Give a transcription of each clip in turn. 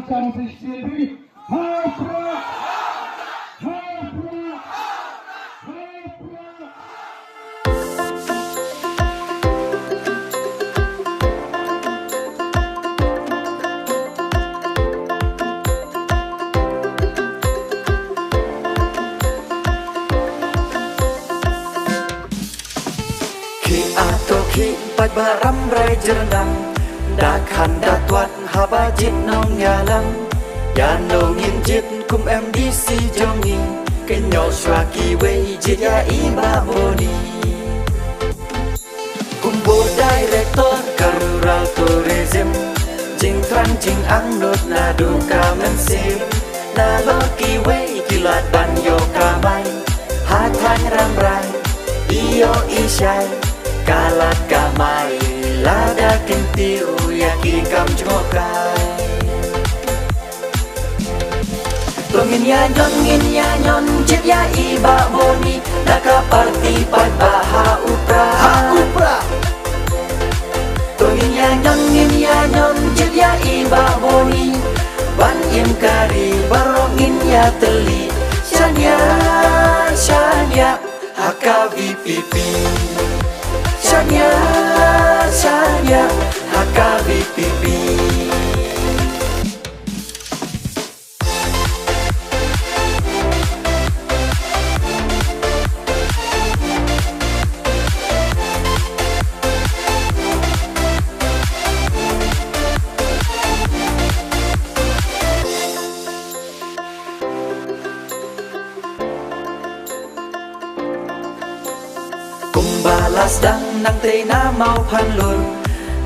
Macam Sri Hapra Hapra Hapra. Khi ato khi bạch bà rắm rai jernang đã khăn đã tuat haba jit nong nhà lăng ya no ngin jit kum em đi si jong ngin cái nhỏ xoa kỳ vây jit ya iba boni kum bo director karural tourism jing trang jing ang not na du ka men sim na lo kỳ vây kilat ban yo ka mai ha thang ram rai iyo ishai kalat kamai lada kentiu yaki kam jokai tongin ya nyon jit ya iba boni naka party pat baha upra tongin ya nyon jit ya iba boni ban im kari barongin ya teli shanya haka VPP Shanya haka VPP. Balas dang nang te na mau phan lur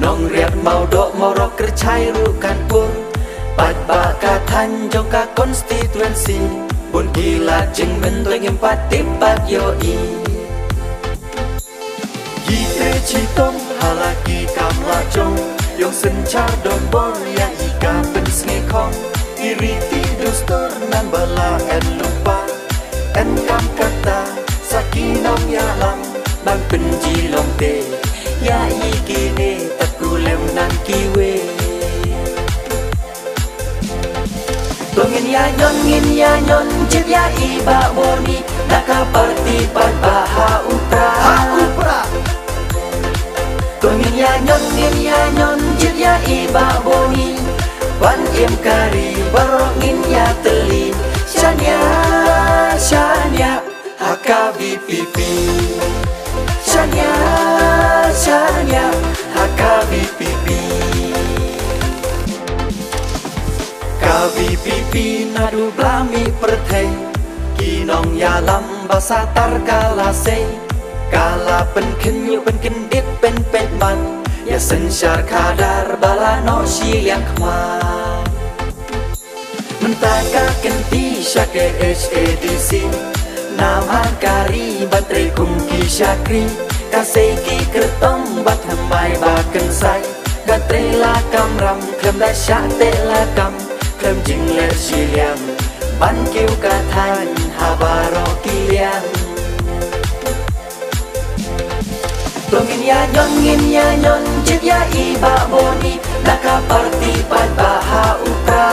nong riat mau do mau rok kerchai rukan pur pat ba ka than jo ka constituency bun gila jing men toy ngem pat tip pat yo i yi te chi tong halaki kam la jong yong sin char don bor ya i ka pen snge khong iriti dustur nan bala en lupa en kam kata sakinong ya lam bang penji long te ya ikine takulem nan kiwe tongin ya nyon jit ya iba boni naka party pat baha upra tongin ya nyon jit ya iba boni wan im kari barongin ya teli shanya haka VPP Shanya haka VPP KVPP nadu blami perthei kinong ya lam basa tar kala se kala pen khin yu pen kin dit pen pet man ya sensyar kadar bala no siang khma mentaka kenti syake HADC Naman kari baterai kungki syakri kasih ki kertong bat hamai baken sai baterai lakam ram klem da syak te lakam klem jing ler siliam ban kiu kathan habaro kilian tongin ya nyon jit ya iba boni naka party pat baha upra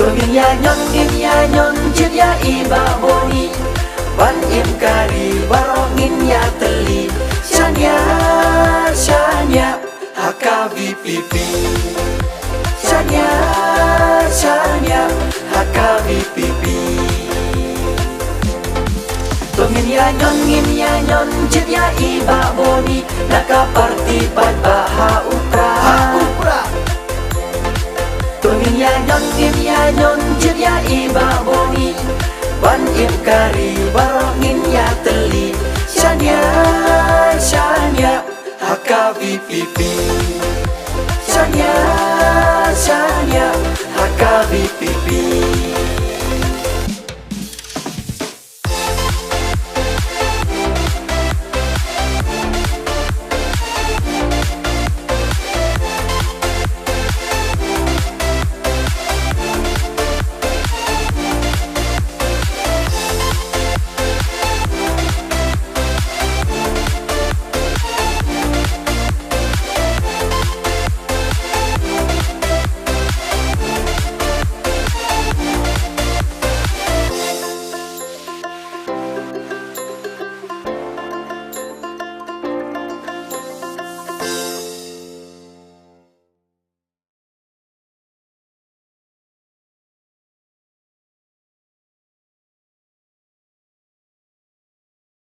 tongin ya nyon jit ya iba boni ban im kari barongin ya teli shanya haka VPP shanya haka VPP tongin ya nyon jit ya iba boni naka party pat baha upra tongin ya nyon jit ya iba boni ban im kari barongin ya teli shanya haka VPP